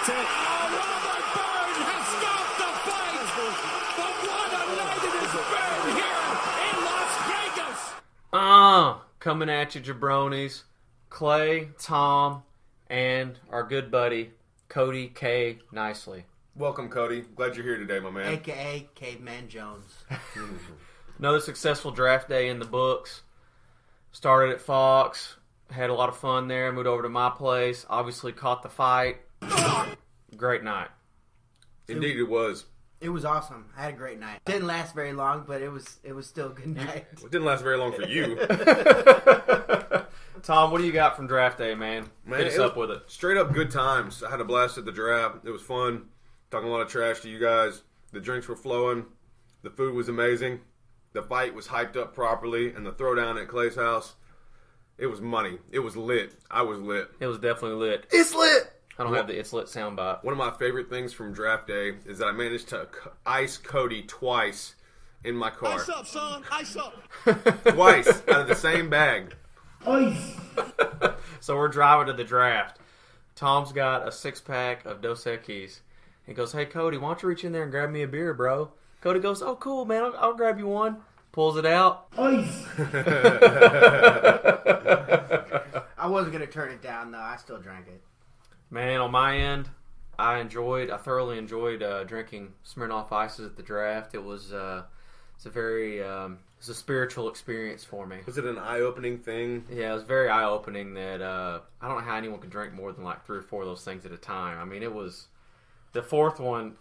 That's it. Oh, Robert Byrne has stopped the fight. But what a night it has been here in Las Vegas. Coming at you, jabronis. Clay, Tom, and our good buddy, Kody K. Nicely. Welcome, Kody. Glad you're here today, my man. A.K.A. Caveman Jones. Another successful draft day in the books. Started at Fox. Had a lot of fun there. Moved over to my place. Obviously caught the fight. Great night. Indeed it was. It was awesome. I had a great night. Didn't last very long, but it was still a good night. It didn't last very long for you. Tom, what do you got from draft day, man? Hit us up with it. Straight up good times. I had a blast at the draft. It was fun. Talking a lot of trash to you guys. The drinks were flowing. The food was amazing. The fight was hyped up properly. And the throwdown at Clay's house, it was money. It was lit. I was lit. It was definitely lit. It's lit! I don't have the It's Lit soundbite. One of my favorite things from draft day is that I managed to ice Kody twice in my car. Ice up, son. Ice up. Twice out of the same bag. Ice! So we're driving to the draft. Tom's got a 6-pack of Dos Equis. He goes, "Hey, Kody, why don't you reach in there and grab me a beer, bro?" Cody goes, "Oh, cool, man. I'll grab you one." Pulls it out. Ice! I wasn't going to turn it down, though. I still drank it. Man, on my end, I thoroughly enjoyed drinking Smirnoff Ices at the draft. It's a spiritual experience for me. Was it an eye-opening thing? Yeah, it was very eye-opening that I don't know how anyone can drink more than like 3 or 4 of those things at a time. I mean, it was the fourth one.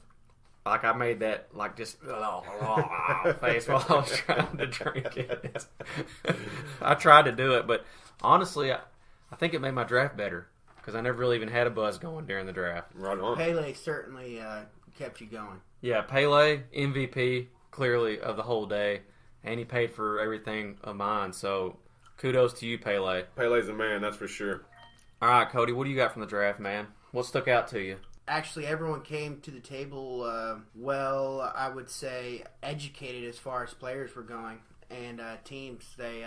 Like, I made that, like, just face while I was trying to drink it. I tried to do it, but honestly, I think it made my draft better because I never really even had a buzz going during the draft. Right on. Pele certainly kept you going. Yeah, Pele, MVP, clearly, of the whole day, and he paid for everything of mine, so kudos to you, Pele. Pele's a man, that's for sure. All right, Kody, what do you got from the draft, man? What stuck out to you? Actually, everyone came to the table, I would say, educated as far as players were going. And teams, they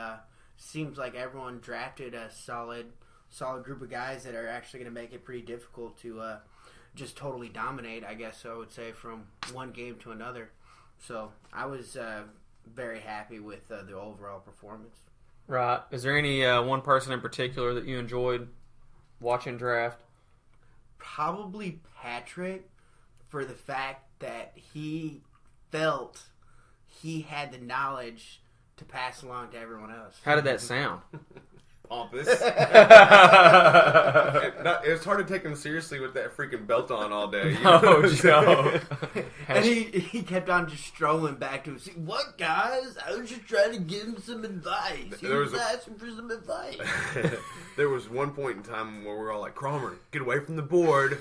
seems like everyone drafted a solid group of guys that are actually going to make it pretty difficult to just totally dominate, I guess I would say, from one game to another. So I was very happy with the overall performance. Right. Is there any one person in particular that you enjoyed watching draft? Probably Patrick, for the fact that he felt he had the knowledge to pass along to everyone else. How did that sound? Pompous. It was hard to take him seriously with that freaking belt on all day. You know what I'm saying? And he kept on just strolling back to us. "What, guys? I was just trying to give him some advice. He was asking for some advice." There was one point in time where we were all like, "Cromer, get away from the board.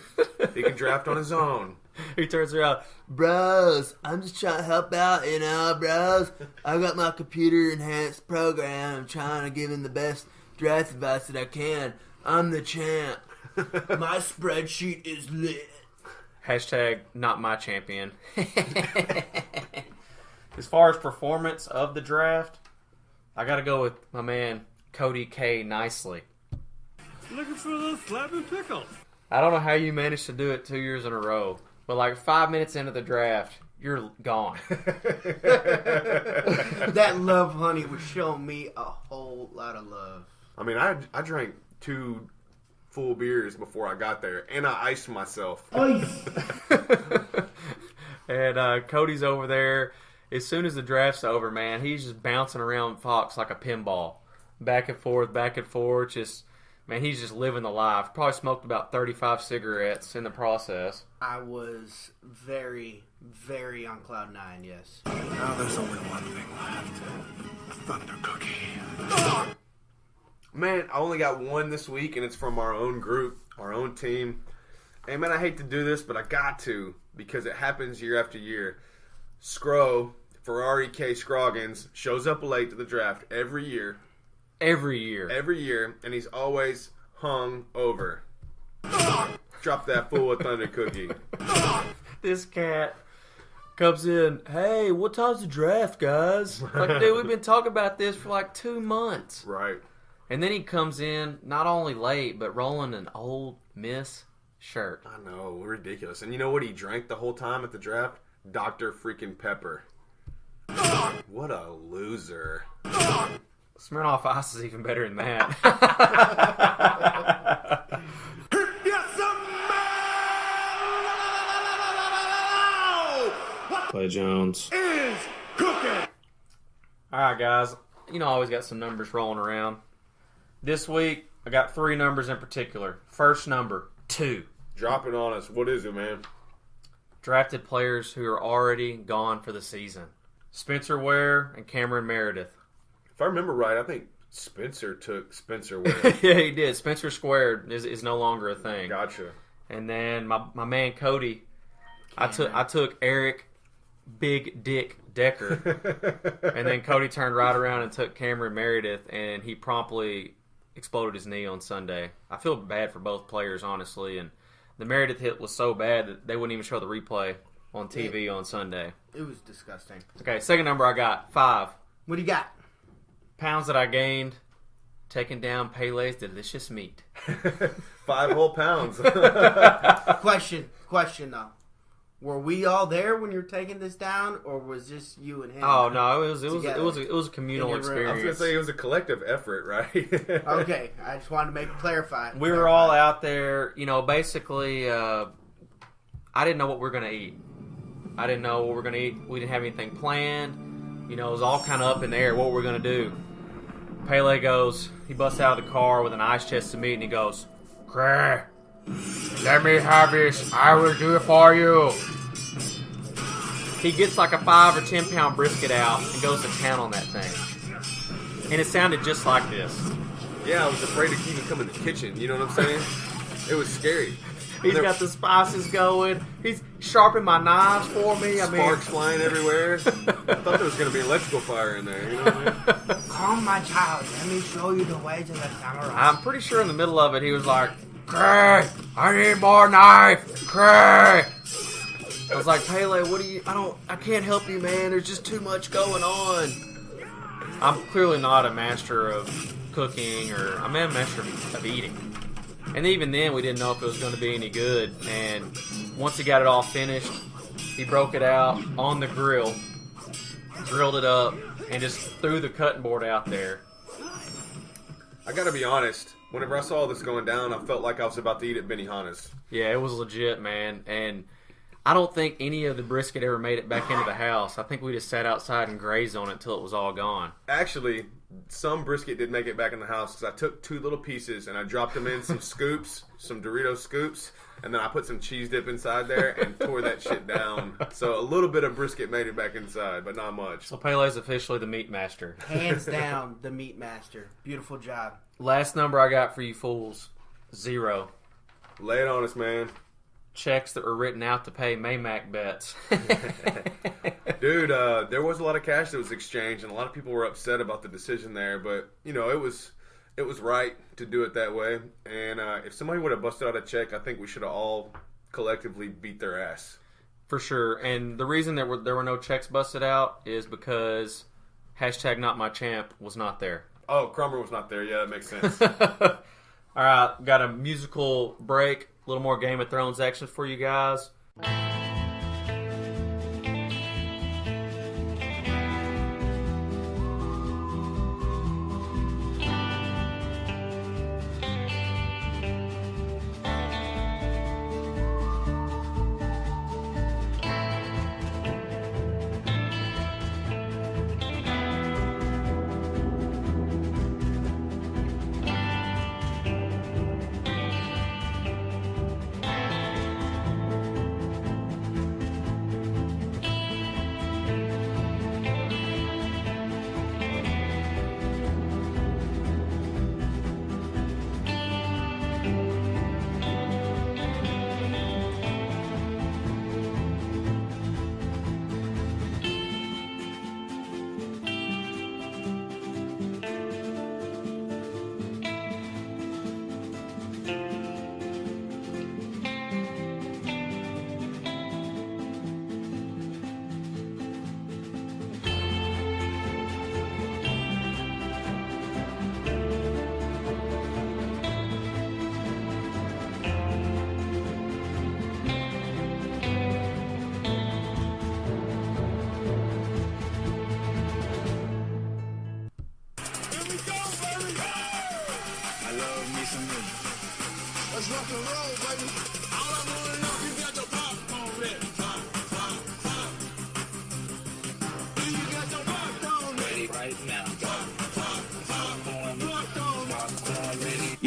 He can draft on his own." He turns around. "Bros, I'm just trying to help out, bros. I got my computer-enhanced program. I'm trying to give him the best draft advice that I can. I'm the champ. My spreadsheet is lit." Hashtag not my champion. As far as performance of the draft, I got to go with my man, Kody K. Nicely. Looking for the slapping pickle. I don't know how you managed to do it 2 years in a row, but like 5 minutes into the draft, you're gone. That love honey was showing me a whole lot of love. I mean, I drank 2 full beers before I got there, and I iced myself. Ice! And Cody's over there. As soon as the draft's over, man, he's just bouncing around Fox like a pinball. Back and forth, just... Man, he's just living the life. Probably smoked about 35 cigarettes in the process. I was very, very on cloud 9, yes. Now there's only one thing left. A Thunder Cookie. Man, I only got one this week, and it's from our own group, our own team. And man, I hate to do this, but I got to, because it happens year after year. Ferrari K. Scroggins, shows up late to the draft every year. Every year, and he's always hung over. Drop that fool a Thunder Cookie. This cat comes in, "Hey, what time's the draft, guys?" Like, dude, we've been talking about this for like 2 months. Right. And then he comes in, not only late, but rolling an Ole Miss shirt. I know, ridiculous. And you know what he drank the whole time at the draft? Dr. freaking Pepper. What a loser. Smirnoff Ice is even better than that. Clay Jones Is cooking. All right, guys. You know, I always got some numbers rolling around. This week, I got 3 numbers in particular. First number, 2. Drop it on us. What is it, man? Drafted players who are already gone for the season. Spencer Ware and Cameron Meredith. If I remember right, I think Spencer took Spencer Ware. Yeah, he did. Spencer Squared is no longer a thing. Gotcha. And then my man Kody, I took Eric Big Dick Decker. And then Kody turned right around and took Cameron Meredith, and he promptly exploded his knee on Sunday. I feel bad for both players, honestly. And the Meredith hit was so bad that they wouldn't even show the replay on TV on Sunday. It was disgusting. Okay, second number I got, 5. What do you got? Pounds that I gained taking down Pele's delicious meat. 5 whole pounds. Question though. Were we all there when you were taking this down, or was just you and him? Oh no, it was a communal In your room. experience. I was going to say it was a collective effort, right? Okay, I just wanted to clarify. We were all out there, you know, basically, I didn't know what we were going to eat. I didn't know what we were going to eat. We didn't have anything planned. You know, it was all kind of up in the air what we were going to do. Pele goes, he busts out of the car with an ice chest of meat, and he goes, "Cray, let me have this. I will do it for you." He gets like a 5 or 10 pound brisket out and goes to town on that thing. And it sounded just like this. Yeah, I was afraid to even come in the kitchen. You know what I'm saying? It was scary. He's got the spices going. He's sharpening my knives for me. Sparks flying everywhere. I thought there was going to be electrical fire in there. You know what I mean? Come, my child. Let me show you the ways of the samurai. I'm pretty sure in the middle of it he was like, "Cray, I need more knife. Cray." I was like, "Pele, I can't help you, man. There's just too much going on." I'm clearly not a master of cooking, I'm a master of eating. And even then, we didn't know if it was going to be any good. And once he got it all finished, he broke it out on the grill, grilled it up, and just threw the cutting board out there. I got to be honest. Whenever I saw this going down, I felt like I was about to eat at Benihana's. Yeah, it was legit, man. And I don't think any of the brisket ever made it back into the house. I think we just sat outside and grazed on it until it was all gone. Actually, some brisket did make it back in the house because I took 2 little pieces and I dropped them in some scoops, some Dorito scoops, and then I put some cheese dip inside there and tore that shit down. So a little bit of brisket made it back inside, but not much. So Pele's officially the meat master. Hands down, the meat master. Beautiful job. Last number I got for you fools, 0. Lay it on us, man. Checks that were written out to pay Maymac bets. Dude, there was a lot of cash that was exchanged, and a lot of people were upset about the decision there. But you know, it was right to do it that way. And if somebody would have busted out a check, I think we should have all collectively beat their ass. For sure. And the reason there were no checks busted out is because #NotMyChamp was not there. Oh, Crummer was not there. Yeah, that makes sense. All right, got a musical break. A little more Game of Thrones action for you guys.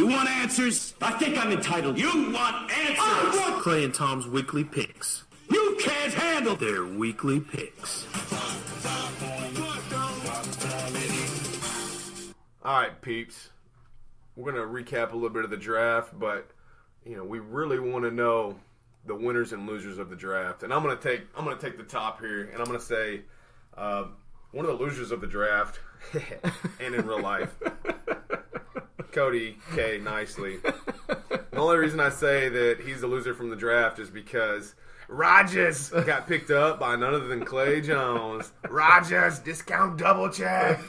You want answers? I think I'm entitled. You want answers? I want... Clay and Tom's weekly picks. You can't handle... Their weekly picks. All right, peeps. We're going to recap a little bit of the draft, but we really want to know the winners and losers of the draft. And I'm going to take the top here, and I'm going to say one of the losers of the draft and in real life, Kody K. Nicely. The only reason I say that he's the loser from the draft is because Rodgers got picked up by none other than Clay Jones. Rodgers, discount double check.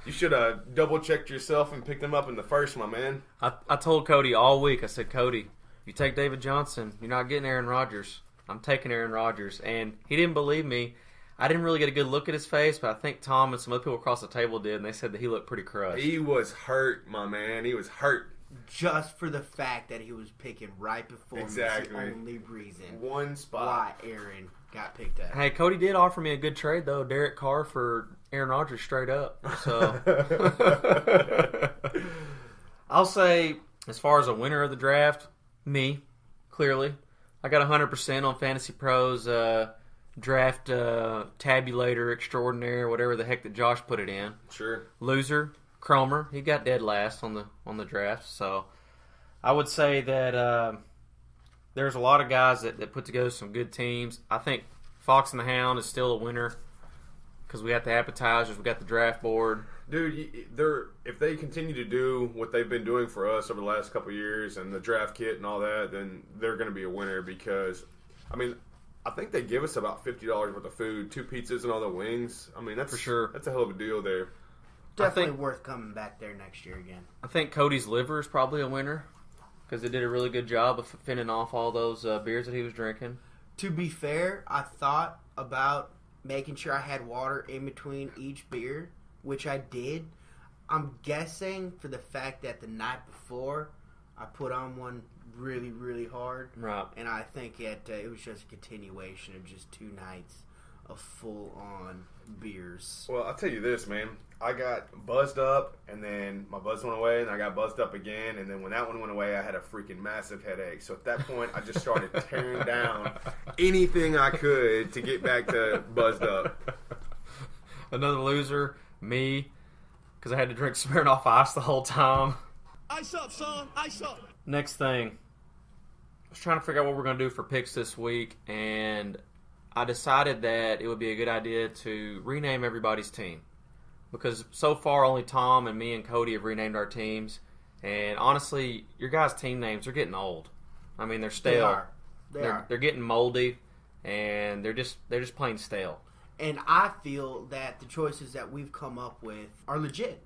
You should have double checked yourself and picked him up in the first, my man. I told Kody all week, I said, Kody, you take David Johnson, you're not getting Aaron Rodgers. I'm taking Aaron Rodgers. And he didn't believe me. I didn't really get a good look at his face, but I think Tom and some other people across the table did, and they said that he looked pretty crushed. He was hurt, my man. He was hurt. Just for the fact that he was picking right before him. That's the only reason. One spot. Why Aaron got picked up. Hey, Kody did offer me a good trade, though. Derek Carr for Aaron Rodgers straight up. So I'll say, as far as a winner of the draft, me, clearly. I got 100% on Fantasy Pros draft tabulator extraordinaire, whatever the heck that Josh put it in. Sure. Loser, Cromer. He got dead last on the draft. So I would say that there's a lot of guys that put together some good teams. I think Fox and the Hound is still a winner because we got the appetizers, we got the draft board. Dude, if they continue to do what they've been doing for us over the last couple of years and the draft kit and all that, then they're going to be a winner because, I think they give us about $50 worth of food, 2 pizzas and all the wings. That's for sure. That's a hell of a deal there. Definitely worth coming back there next year again. I think Cody's liver is probably a winner because they did a really good job of fending off all those beers that he was drinking. To be fair, I thought about making sure I had water in between each beer, which I did. I'm guessing for the fact that the night before I put on one really, really hard. Right. And I think it was just a continuation of just 2 nights of full-on beers. Well, I'll tell you this, man. I got buzzed up, and then my buzz went away, and I got buzzed up again, and then when that one went away, I had a freaking massive headache. So at that point, I just started tearing down anything I could to get back to buzzed up. Another loser, me, because I had to drink Smirnoff Ice the whole time. Ice up, son. Ice up. Next thing, I was trying to figure out what we're going to do for picks this week, and I decided that it would be a good idea to rename everybody's team. Because so far, only Tom and me and Kody have renamed our teams. And honestly, your guys' team names are getting old. They're stale. They are. They're getting moldy, and they're just plain stale. And I feel that the choices that we've come up with are legit.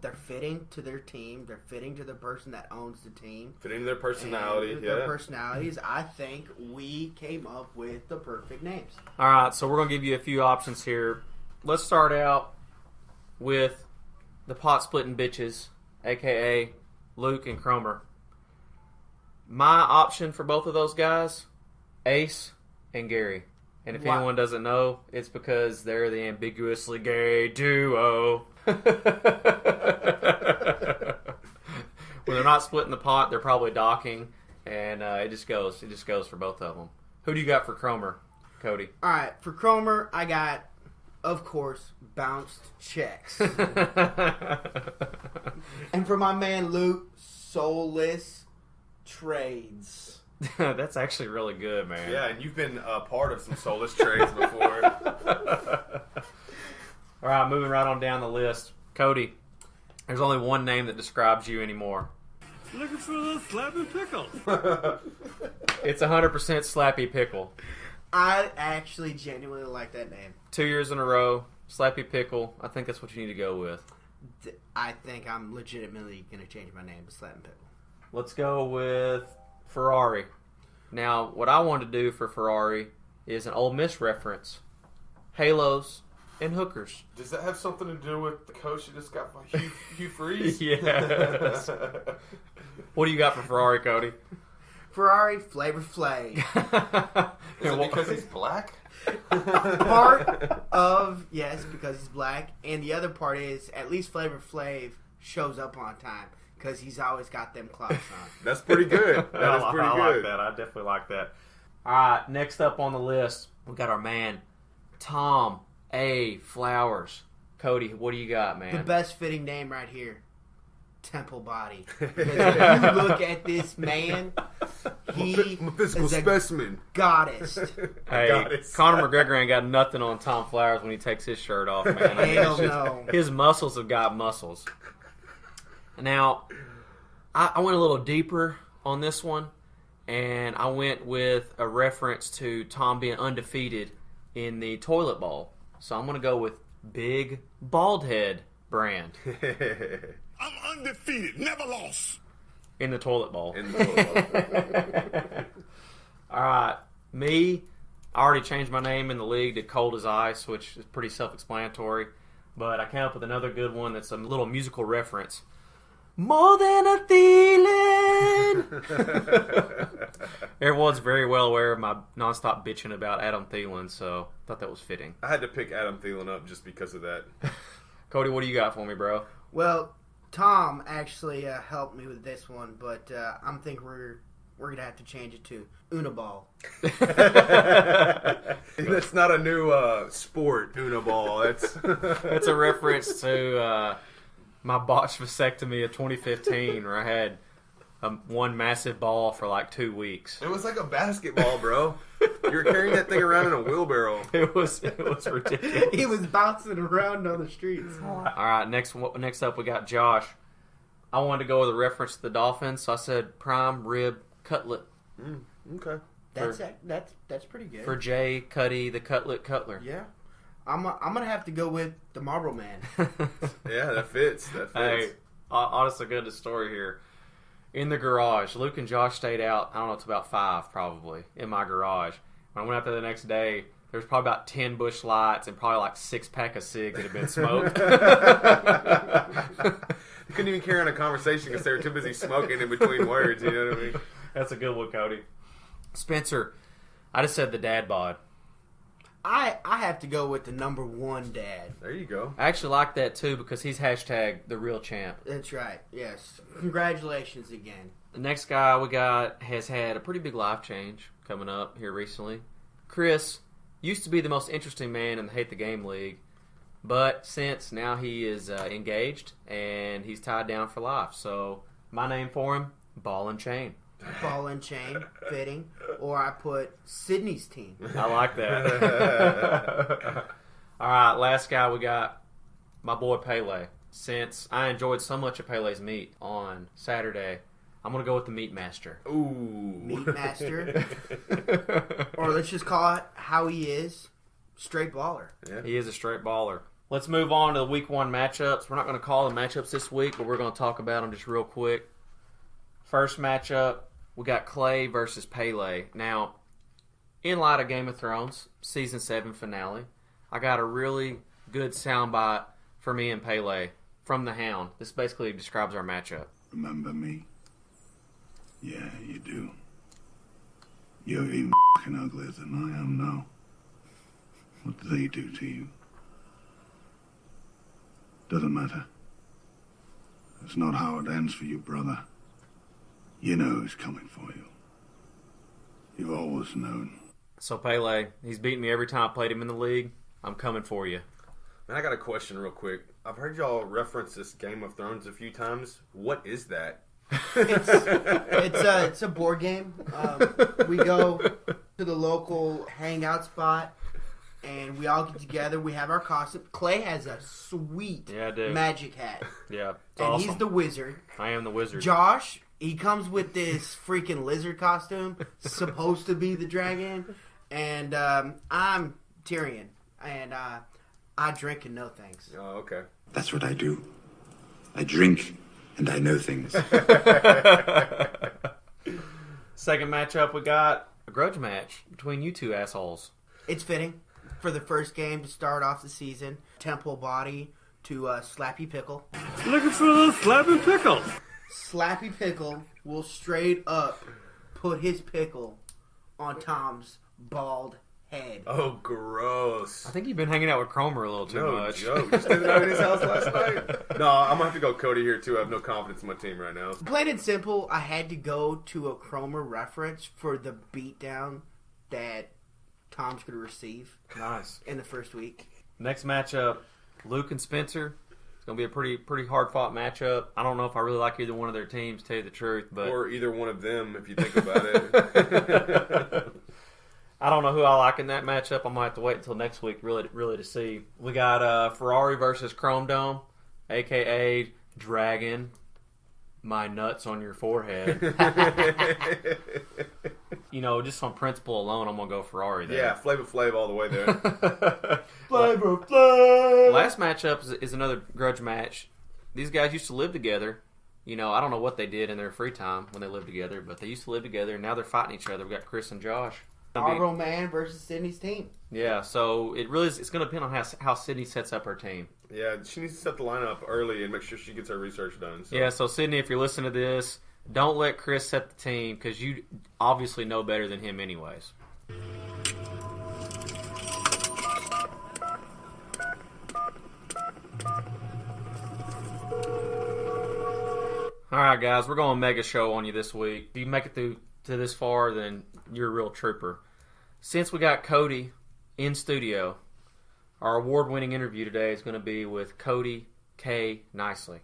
They're fitting to their team. They're fitting to the person that owns the team. Fitting to their personality, and their personalities. I think we came up with the perfect names. All right, so we're going to give you a few options here. Let's start out with the pot-splitting bitches, a.k.a. Luke and Cromer. My option for both of those guys, Ace and Gary. And if anyone doesn't know, it's because they're the ambiguously gay duo. When they're not splitting the pot, they're probably docking, and it just goes for both of them. Who do you got for Cromer, Kody? All right, for Cromer, I got, of course, bounced checks. And for my man Luke, soulless trades. That's actually really good, man. Yeah, and you've been a part of some soulless trades before. All right, moving right on down the list. Kody, there's only one name that describes you anymore. Looking for the slappy pickle. It's 100% Slappy Pickle. I actually genuinely like that name. 2 years in a row, Slappy Pickle. I think that's what you need to go with. I think I'm legitimately going to change my name to Slappy Pickle. Let's go with Ferrari. Now, what I wanted to do for Ferrari is an Ole Miss reference. Halos and hookers. Does that have something to do with the coach you just got by Hugh Freeze? Yes. What do you got for Ferrari, Kody? Ferrari Flavor Flav. Is it because he's black? Part of, yes, because he's black. And the other part is, at least Flavor Flav shows up on time. because he's always got them clocks on. That's pretty good. That is pretty I good. like that. I definitely like that. All right, next up on the list, we got our man, Tom A. Flowers. Kody, what do you got, man? The best fitting name right here. Temple Body. Because if you look at this man, he I'm a physical is a specimen. goddess. Hey, Goddess. Conor McGregor ain't got nothing on Tom Flowers when he takes his shirt off, man. I mean, Hell it's just- no. His muscles have got muscles. Now, I went a little deeper on this one, and I went with a reference to Tom being undefeated in the toilet bowl. So I'm going to go with Big Bald Head brand I'm undefeated, never lost. in the toilet bowl. In the toilet. All right, me, I already changed my name in the league to Cold as Ice, which is pretty self-explanatory. But I came up with another good one that's a little musical reference. More than a feeling. Everyone's very well aware of my nonstop bitching about Adam Thielen, so I thought that was fitting. I had to pick Adam Thielen up just because of that. Cody, what do you got for me, bro? Well, Tom actually helped me with this one, but I'm thinking we're gonna have to change it to Uniball. That's not a new sport, Uniball. It's a reference to my botched vasectomy of 2015, where I had one massive ball for like 2 weeks. It was like a basketball, bro. You were carrying that thing around in a wheelbarrow. It was ridiculous. He was bouncing around on the streets. All right, next up we got Josh. I wanted to go with a reference to the Dolphins, so I said prime rib cutlet Okay. That's pretty good. for Jay Kody, the Cutlet Cutler. Yeah. I'm gonna have to go with the Marlboro Man. Yeah, that fits. That fits. Hey, honestly, good the story here. In the garage, Luke and Josh stayed out. I don't know, it's about 5 probably in my garage. When I went out there the next day, there was probably about 10 bush lights and probably like 6-pack of cigs that had been smoked. You couldn't even carry on a conversation because they were too busy smoking in between words. You know what I mean? That's a good one, Cody. Spencer, I just said the dad bod. I have to go with the number 1 dad. There you go. I actually like that too because he's hashtag the real champ. That's right. Yes. Congratulations again. The next guy we got has had a pretty big life change coming up here recently. Chris used to be the most interesting man in the Hate the Game League, but since now he is engaged and he's tied down for life. So my name for him, Ball and Chain. Ball and chain, fitting. Or I put Sydney's team. I like that. All right, last guy we got, my boy Pele. Since I enjoyed so much of Pele's meat on Saturday, I'm going to go with the Meat Master. Ooh. Meat Master. Or let's just call it how he is. Straight baller. Yeah. He is a straight baller. Let's move on to the Week 1 matchups. We're not going to call the matchups this week, but we're going to talk about them just real quick. First matchup, we got Clay versus Pele. Now, in light of Game of Thrones, Season 7 finale, I got a really good soundbite for me and Pele from the Hound. This basically describes our matchup. Remember me? Yeah, you do. You're even fucking uglier than I am now. What do they do to you? Doesn't matter. It's not how it ends for you, brother. You know who's coming for you. You've always known. So Pele, he's beaten me every time I played him in the league. I'm coming for you. Man, I got a question real quick. I've heard y'all reference this Game of Thrones a few times. What is that? It's a board game. We go to the local hangout spot, and we all get together. We have our costume. Clay has a sweet Yeah, I do. magic hat, Yeah, it's and awesome. he's the wizard. I am the wizard. Josh, he comes with this freaking lizard costume, supposed to be the dragon, and I'm Tyrion, and I drink and know things. Oh, okay. That's what I do. I drink and I know things. Second matchup, we got a grudge match between you two assholes. It's fitting for the first game to start off the season. Temple Body to Slappy Pickle. Looking for a little slapping pickle. Slappy Pickle will straight up put his pickle on Tom's bald head. Oh, gross. I think you've been hanging out with Cromer a little too No much. joke. You stayed out at his house last night? No, I'm going to have to go Kody here, too. I have no confidence in my team right now. Plain and simple, I had to go to a Cromer reference for the beatdown that Tom's going to receive Nice. in the first week. Next matchup, Luke and Spencer. It's going to be a pretty hard-fought matchup. I don't know if I really like either one of their teams, to tell you the truth. But Or either one of them, if you think about it. I don't know who I like in that matchup. I might have to wait until next week really to see. We got Ferrari versus Chrome Dome, a.k.a. Dragon my nuts on your forehead. Just on principle alone, I'm going to go Ferrari there. Yeah, Flavor Flav all the way there. Flavor Flav! Last matchup is another grudge match. These guys used to live together. I don't know what they did in their free time when they lived together, but they used to live together, and now they're fighting each other. We got Chris and Josh. Marlboro Man versus Sydney's team. Yeah, so it's going to depend on how Sydney sets up her team. Yeah, she needs to set the lineup early and make sure she gets her research done. So. Yeah, so Sydney, if you're listening to this, don't let Chris set the team because you obviously know better than him anyways. All right, guys, we're going mega show on you this week. If you make it through to this far, then you're a real trooper. Since we got Kody in studio, our award-winning interview today is going to be with Kody K. Nicely.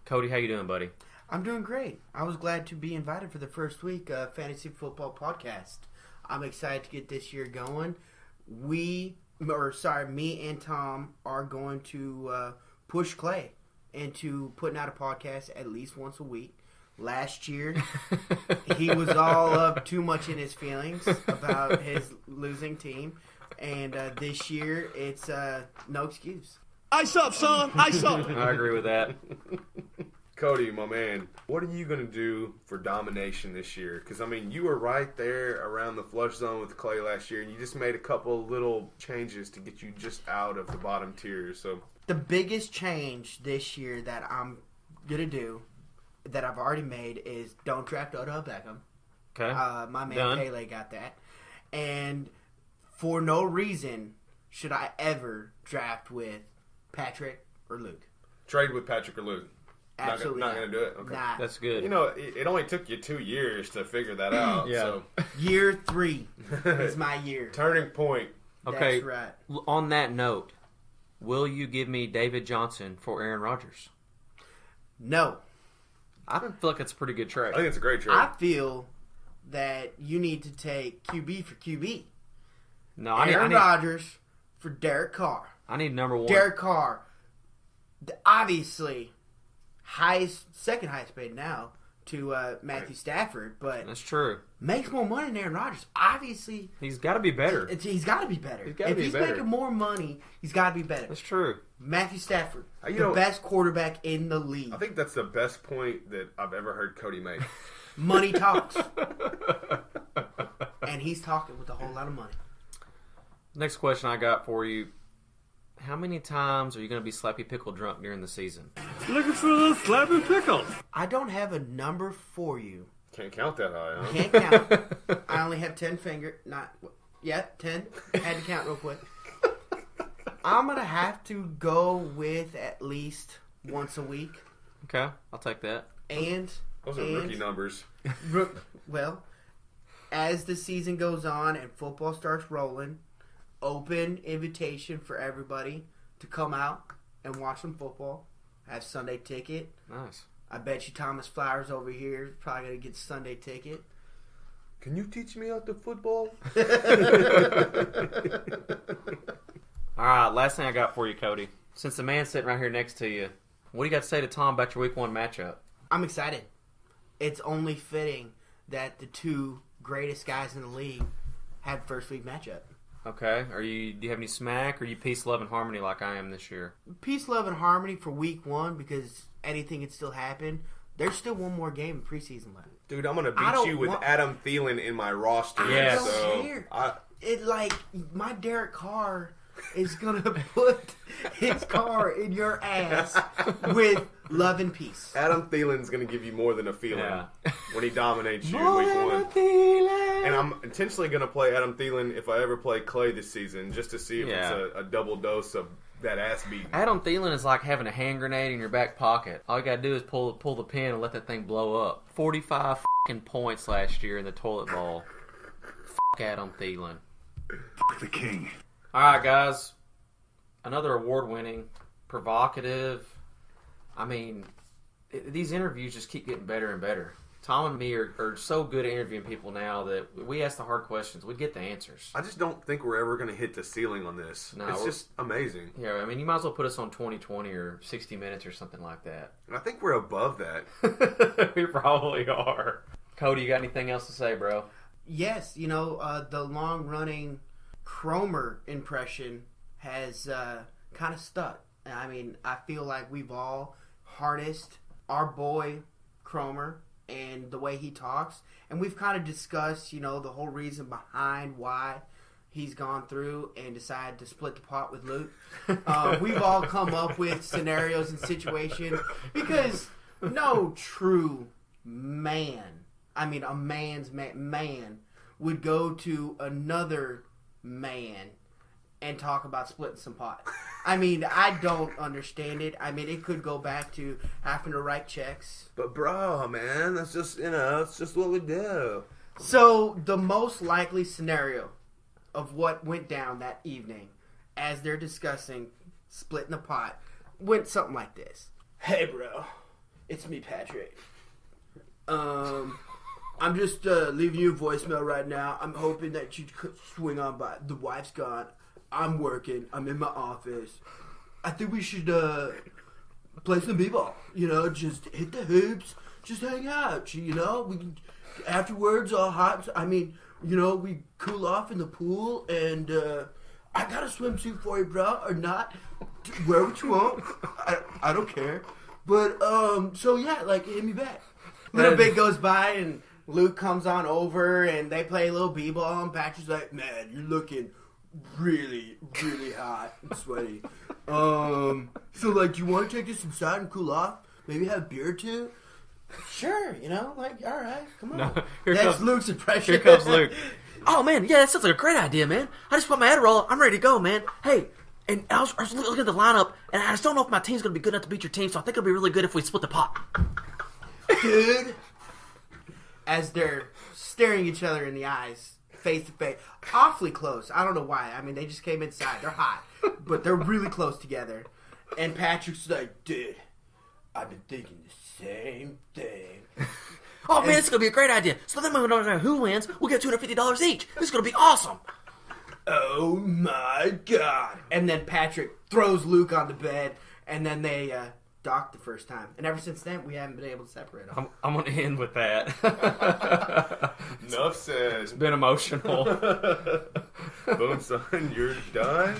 Kody, how you doing, buddy? I'm doing great. I was glad to be invited for the first week of Fantasy Football Podcast. I'm excited to get this year going. Me and Tom are going to push Clay into putting out a podcast at least once a week. Last year, he was all up too much in his feelings about his losing team. And this year, it's no excuse. Ice up, son. Ice up. I agree with that. Kody, my man, what are you going to do for domination this year? Because, you were right there around the flush zone with Clay last year, and you just made a couple little changes to get you just out of the bottom tier. So the biggest change this year that I'm going to do, that I've already made, is don't draft Odell Beckham. Okay. My man Done. Pele got that. And for no reason should I ever draft with Patrick or Luke. trade with Patrick or Luke. Absolutely Not going to do it? Okay. Nah. That's good. It only took you 2 years to figure that out. Yeah. So. Year 3 is my year. Turning point. Okay. That's right. On that note, will you give me David Johnson for Aaron Rodgers? No. I feel like it's a pretty good trade. I think it's a great trade. I feel that you need to take QB for QB. No, Aaron Rodgers for Derek Carr. I need number one. Derek Carr, obviously, second highest paid now to Matthew Stafford, but That's true. makes more money than Aaron Rodgers. Obviously, He's got to be better. he's got to be better. He's gotta If be he's better. making more money, he's got to be better. That's true. Matthew Stafford, You the know- best quarterback in the league. I think that's the best point that I've ever heard Kody make. Money talks, and he's talking with a whole lot of money. Next question I got for you. How many times are you going to be slappy pickle drunk during the season? Looking for those slapping pickles. I don't have a number for you. Can't count that high, huh? Can't count. I only have 10 finger. Not yet. 10. Had to count real quick. I'm gonna have to go with at least once a week, Okay, I'll take that. and Those are rookie numbers. well, as the season goes on and football starts rolling, open invitation for everybody to come out and watch some football. Have Sunday ticket. Nice. I bet you Thomas Flowers over here is probably gonna get Sunday ticket. Can you teach me how to football? All right, last thing I got for you, Kody. Since the man's sitting right here next to you, what do you got to say to Tom about your Week 1 matchup? I'm excited. It's only fitting that the two greatest guys in the league had first week matchup. Okay, do you have any smack, or are you peace, love, and harmony like I am this year? Peace, love, and harmony for week 1 because anything can still happen. There's still one more game in preseason left. Dude, I'm going to I beat don't you with want- Adam Thielen in my roster. Yes. I don't So care. I, It my Derek Carr is gonna put his car in your ass with Love and peace. Adam Thielen's going to give you more than a feeling Yeah. when he dominates you in week 1. And I'm intentionally going to play Adam Thielen if I ever play Clay this season, just to see if it's a double dose of that ass beating. Adam Thielen is like having a hand grenade in your back pocket. All you gotta do is pull the pin and let that thing blow up. 45 fucking points last year in the toilet bowl. Fuck Adam Thielen. Fuck the king. All right, guys. Another award-winning, provocative. I mean, these interviews just keep getting better and better. Tom and me are so good at interviewing people now that we ask the hard questions. We get the answers. I just don't think we're ever going to hit the ceiling on this. No, it's just amazing. Yeah, I mean, you might as well put us on 2020 or 60 Minutes or something like that. I think we're above that. We probably are. Kody, you got anything else to say, bro? Yes, the long-running Cromer impression has kind of stuck. I mean, I feel like we've all harnessed our boy Cromer and the way he talks, and we've kind of discussed, the whole reason behind why he's gone through and decided to split the pot with Luke. We've all come up with scenarios and situations because no true man, I mean a man's man, would go to another man and talk about splitting some pot. I mean, I don't understand it. I mean, it could go back to having to write checks. But bro, man, that's just, it's just what we do. So, the most likely scenario of what went down that evening as they're discussing splitting the pot went something like this. Hey, bro. It's me, Patrick. I'm just leaving you a voicemail right now. I'm hoping that you could swing on by. The wife's gone. I'm working. I'm in my office. I think we should play some b-ball. Just hit the hoops. Just hang out. We can, afterwards, all hot. I mean, we cool off in the pool, and I got a swimsuit for you, bro, or not. Wear what you want. I don't care. But so yeah, hit me back. Little bit goes by, and Luke comes on over, and they play a little b-ball, and Patrick's like, man, you're looking really, really hot and sweaty. So, do you want to take this inside and cool off? Maybe have a beer or two? Sure, all right, come on. No, That's Luke's impression. Here comes Luke. Oh, man, yeah, that sounds like a great idea, man. I just put my Adderall. I'm ready to go, man. Hey, and I was looking at the lineup, and I just don't know if my team's going to be good enough to beat your team, so I think it'll be really good if we split the pot. Dude. As they're staring each other in the eyes, face to face, awfully close. I don't know why. I mean, they just came inside. They're hot, but they're really close together. And Patrick's like, dude, I've been thinking the same thing. Oh, man, it's going to be a great idea. So then when we don't know who wins, we'll get $250 each. This is going to be awesome. Oh, my God. And then Patrick throws Luke on the bed, and then they docked the first time. And ever since then, we haven't been able to separate them. I'm going to end with that. Enough said. It's been emotional. Boom, son, you're done.